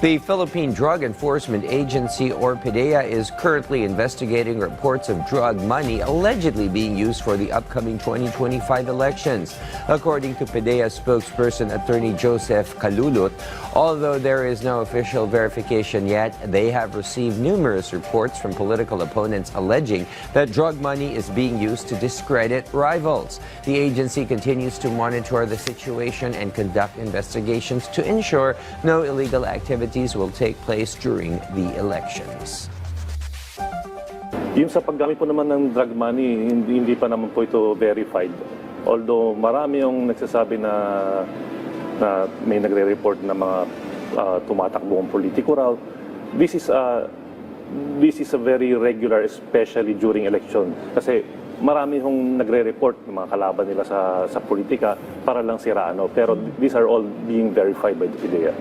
The Philippine Drug Enforcement Agency, or PDEA, is currently investigating reports of drug money allegedly being used for the upcoming 2025 elections. According to PDEA spokesperson Attorney Joseph Calulot, although there is no official verification yet, they have received numerous reports from political opponents alleging that drug money is being used to discredit rivals. The agency continues to monitor the situation and conduct investigations to ensure no illegal activities will take place during the elections. Yung sa paggamit po naman ng drug money, hindi pa naman po ito verified. Although marami yung nagsasabi na may nagre-report na mga tumatakbong politiko raw. This is a very regular, especially during election. Kasi marami hong nagre-report ng mga kalaban nila sa politika para lang siraan. Pero these are all being verified by the PDEA.